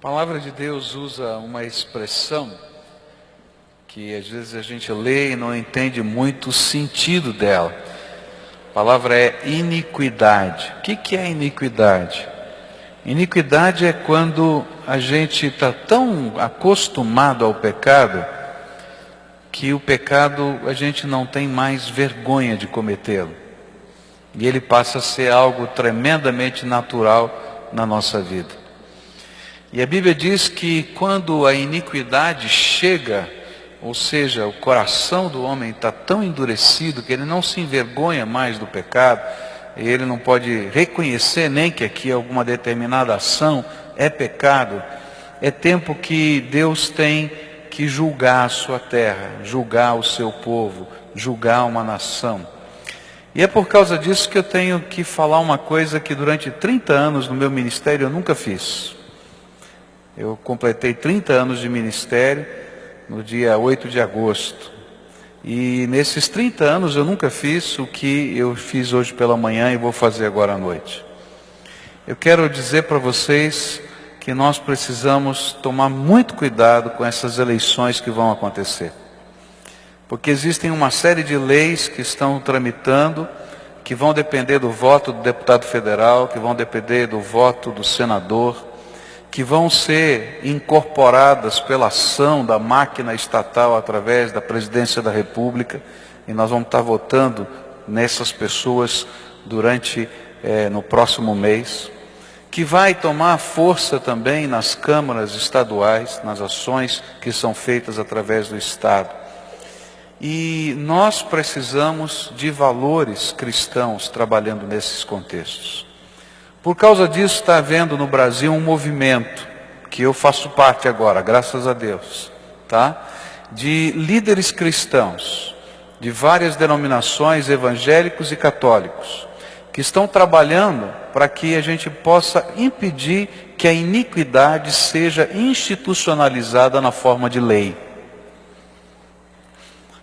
A palavra de Deus usa uma expressão que às vezes a gente lê e não entende muito o sentido dela. A palavra é iniquidade. O que é iniquidade? Iniquidade é quando a gente está tão acostumado ao pecado que o pecado a gente não tem mais vergonha de cometê-lo. E ele passa a ser algo tremendamente natural na nossa vida. E a Bíblia diz que quando a iniquidade chega, ou seja, o coração do homem está tão endurecido que ele não se envergonha mais do pecado, e ele não pode reconhecer nem que aqui alguma determinada ação é pecado, é tempo que Deus tem que julgar a sua terra, julgar o seu povo, julgar uma nação. E é por causa disso que eu tenho que falar uma coisa que durante 30 anos no meu ministério eu nunca fiz. Eu completei 30 anos de ministério no dia 8 de agosto. E nesses 30 anos eu nunca fiz o que eu fiz hoje pela manhã e vou fazer agora à noite. Eu quero dizer para vocês que nós precisamos tomar muito cuidado com essas eleições que vão acontecer. Porque existem uma série de leis que estão tramitando, que vão depender do voto do deputado federal, que vão depender do voto do senador, que vão ser incorporadas pela ação da máquina estatal através da presidência da República, e nós vamos estar votando nessas pessoas no próximo mês, que vai tomar força também nas câmaras estaduais, nas ações que são feitas através do Estado. E nós precisamos de valores cristãos trabalhando nesses contextos. Por causa disso está havendo no Brasil um movimento, que eu faço parte agora, graças a Deus, tá? De líderes cristãos, de várias denominações, evangélicos e católicos, que estão trabalhando para que a gente possa impedir que a iniquidade seja institucionalizada na forma de lei.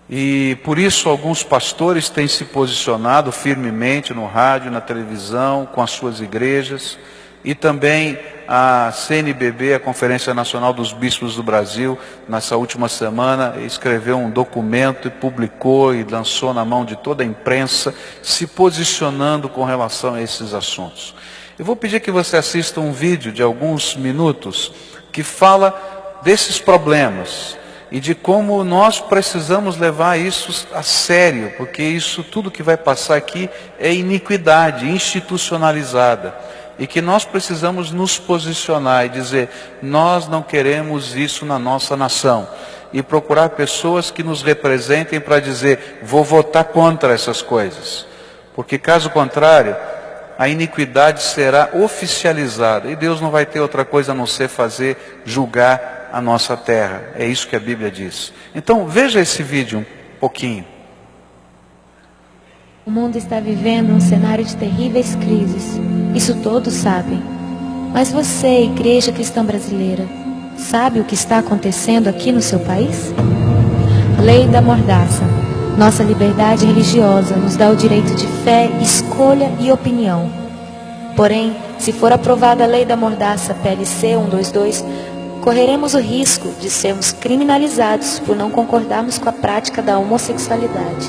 E por isso alguns pastores têm se posicionado firmemente no rádio, na televisão, com as suas igrejas, e também a CNBB, a Conferência Nacional dos Bispos do Brasil, nessa última semana, escreveu um documento e publicou e lançou na mão de toda a imprensa, se posicionando com relação a esses assuntos. Eu vou pedir que você assista um vídeo de alguns minutos que fala desses problemas e de como nós precisamos levar isso a sério, porque isso tudo que vai passar aqui é iniquidade institucionalizada, e que nós precisamos nos posicionar e dizer, nós não queremos isso na nossa nação, e procurar pessoas que nos representem para dizer, vou votar contra essas coisas, porque caso contrário, a iniquidade será oficializada, e Deus não vai ter outra coisa a não ser julgar a nossa terra. É isso que a Bíblia diz. Então veja esse vídeo um pouquinho. O mundo está vivendo um cenário de terríveis crises. Isso todos sabem. Mas você, Igreja Cristã Brasileira, sabe o que está acontecendo aqui no seu país? Lei da Mordaça. Nossa liberdade religiosa nos dá o direito de fé, escolha e opinião. Porém, se for aprovada a Lei da Mordaça PLC 122, correremos o risco de sermos criminalizados por não concordarmos com a prática da homossexualidade.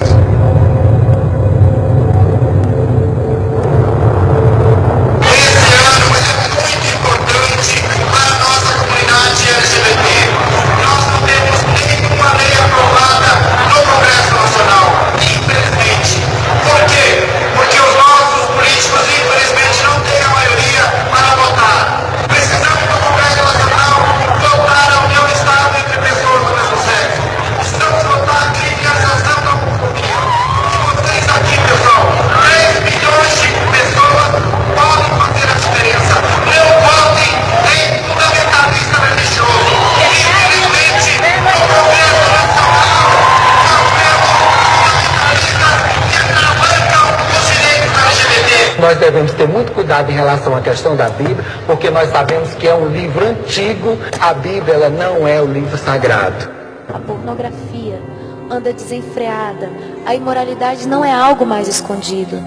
Nós devemos ter muito cuidado em relação à questão da Bíblia, porque nós sabemos que é um livro antigo, a Bíblia ela não é o livro sagrado. A pornografia anda desenfreada, a imoralidade não é algo mais escondido.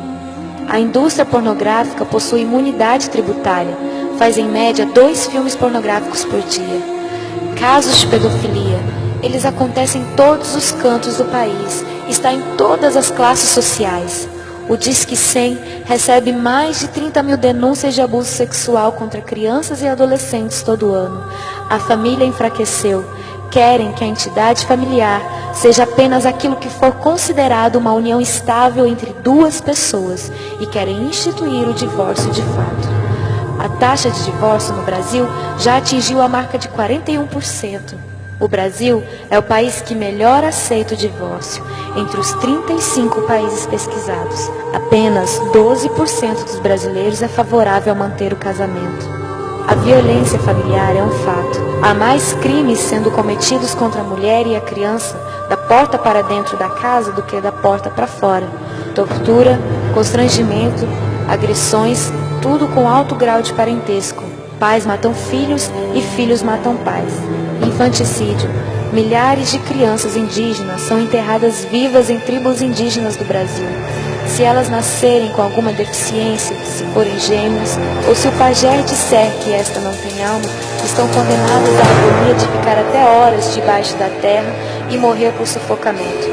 A indústria pornográfica possui imunidade tributária, faz em média 2 filmes pornográficos por dia. Casos de pedofilia, eles acontecem em todos os cantos do país, está em todas as classes sociais. O Disque 100 recebe mais de 30 mil denúncias de abuso sexual contra crianças e adolescentes todo ano. A família enfraqueceu. Querem que a entidade familiar seja apenas aquilo que for considerado uma união estável entre 2 pessoas e querem instituir o divórcio de fato. A taxa de divórcio no Brasil já atingiu a marca de 41%. O Brasil é o país que melhor aceita o divórcio. Entre os 35 países pesquisados, apenas 12% dos brasileiros é favorável a manter o casamento. A violência familiar é um fato. Há mais crimes sendo cometidos contra a mulher e a criança da porta para dentro da casa do que da porta para fora. Tortura, constrangimento, agressões, tudo com alto grau de parentesco. Pais matam filhos e filhos matam pais. Infanticídio. Milhares de crianças indígenas são enterradas vivas em tribos indígenas do Brasil. Se elas nascerem com alguma deficiência, se forem gêmeas, ou se o pajé disser que esta não tem alma, estão condenadas à agonia de ficar até horas debaixo da terra e morrer por sufocamento.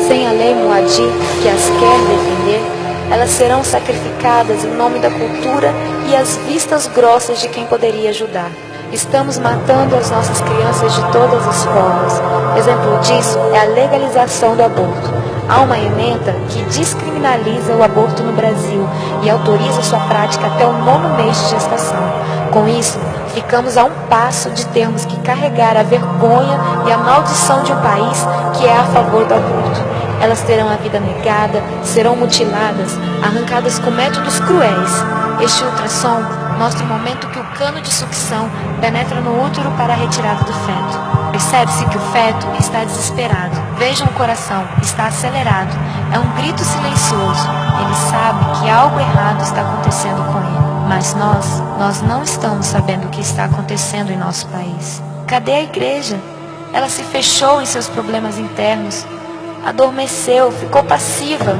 Sem a lei Moadir, que as quer defender, elas serão sacrificadas em nome da cultura e às vistas grossas de quem poderia ajudar. Estamos matando as nossas crianças de todas as formas. Exemplo disso é a legalização do aborto. Há uma emenda que descriminaliza o aborto no Brasil e autoriza sua prática até o 9º mês de gestação. Com isso, ficamos a um passo de termos que carregar a vergonha e a maldição de um país que é a favor do aborto. Elas terão a vida negada, serão mutiladas, arrancadas com métodos cruéis. Este ultrassom mostra o momento que o cano de sucção penetra no útero para a retirada do feto. Percebe-se que o feto está desesperado. Vejam o coração, está acelerado. É um grito silencioso. Ele sabe que algo errado está acontecendo com ele. Mas nós não estamos sabendo o que está acontecendo em nosso país. Cadê a igreja? Ela se fechou em seus problemas internos. Adormeceu, ficou passiva.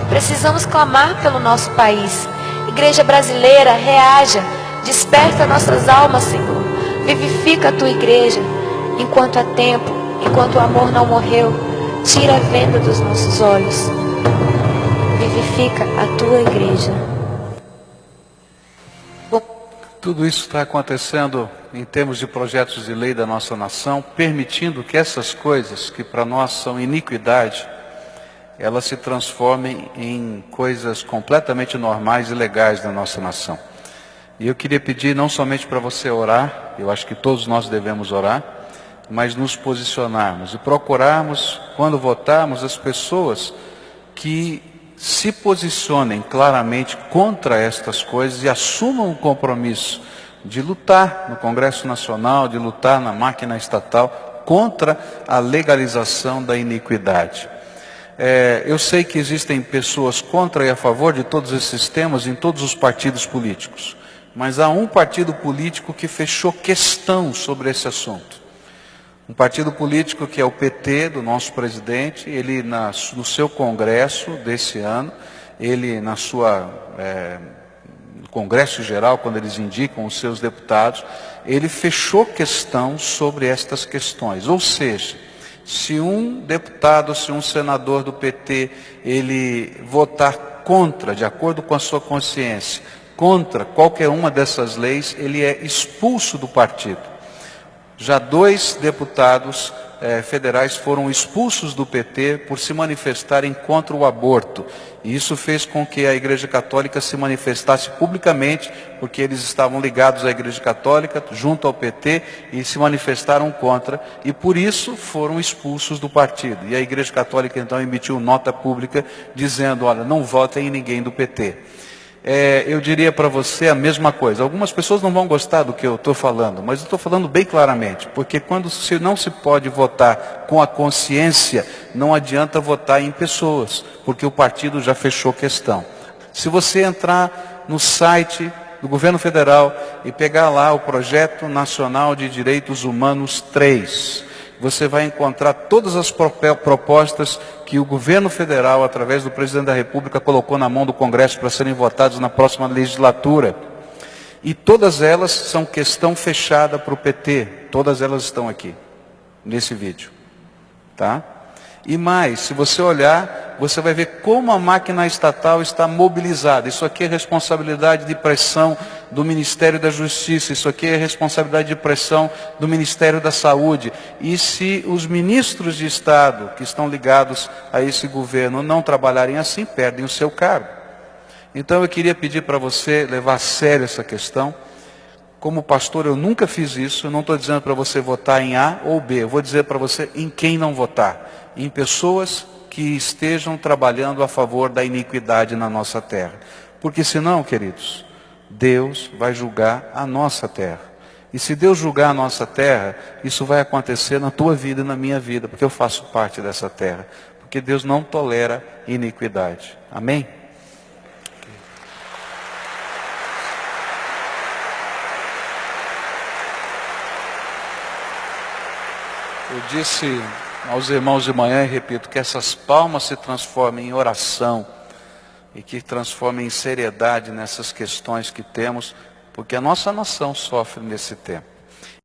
Precisamos clamar pelo nosso país. Igreja brasileira, reaja, desperta nossas almas, Senhor. Vivifica a tua igreja. Enquanto há tempo, enquanto o amor não morreu, tira a venda dos nossos olhos. Vivifica a tua igreja. Tudo isso está acontecendo em termos de projetos de lei da nossa nação, permitindo que essas coisas, que para nós são iniquidade, elas se transformem em coisas completamente normais e legais da nossa nação. E eu queria pedir não somente para você orar, eu acho que todos nós devemos orar, mas nos posicionarmos e procurarmos, quando votarmos, as pessoas que se posicionem claramente contra estas coisas e assumam o compromisso de lutar no Congresso Nacional, de lutar na máquina estatal contra a legalização da iniquidade. Eu sei que existem pessoas contra e a favor de todos esses temas em todos os partidos políticos, mas há um partido político que fechou questão sobre esse assunto. Um partido político que é o PT, do nosso presidente. Ele no seu congresso desse ano, ele no congresso geral, quando eles indicam os seus deputados, ele fechou questão sobre estas questões. Ou seja, se um deputado, se um senador do PT, ele votar contra, de acordo com a sua consciência, contra qualquer uma dessas leis, ele é expulso do partido. Já 2 deputados federais foram expulsos do PT por se manifestarem contra o aborto. E isso fez com que a Igreja Católica se manifestasse publicamente, porque eles estavam ligados à Igreja Católica, junto ao PT, e se manifestaram contra, e por isso foram expulsos do partido. E a Igreja Católica então emitiu nota pública dizendo, olha, não votem em ninguém do PT. Eu diria para você a mesma coisa. Algumas pessoas não vão gostar do que eu estou falando, mas eu estou falando bem claramente, porque quando não se pode votar com a consciência, não adianta votar em pessoas, porque o partido já fechou questão. Se você entrar no site do Governo Federal e pegar lá o Projeto Nacional de Direitos Humanos 3, você vai encontrar todas as propostas que o governo federal, através do presidente da República, colocou na mão do Congresso para serem votados na próxima legislatura. E todas elas são questão fechada para o PT. Todas elas estão aqui, nesse vídeo. Tá? E mais, se você olhar, você vai ver como a máquina estatal está mobilizada. Isso aqui é responsabilidade de pressão do Ministério da Justiça. Isso aqui é responsabilidade de pressão do Ministério da Saúde. E se os ministros de Estado que estão ligados a esse governo não trabalharem assim, perdem o seu cargo. Então eu queria pedir para você levar a sério essa questão. Como pastor, eu nunca fiz isso. Eu não estou dizendo para você votar em A ou B. Eu vou dizer para você em quem não votar. Em pessoas que estejam trabalhando a favor da iniquidade na nossa terra. Porque senão, queridos, Deus vai julgar a nossa terra. E se Deus julgar a nossa terra, isso vai acontecer na tua vida e na minha vida, porque eu faço parte dessa terra. Porque Deus não tolera iniquidade. Amém? Eu disse aos irmãos de manhã e repito, que essas palmas se transformem em oração e que transformem em seriedade nessas questões que temos, porque a nossa nação sofre nesse tempo.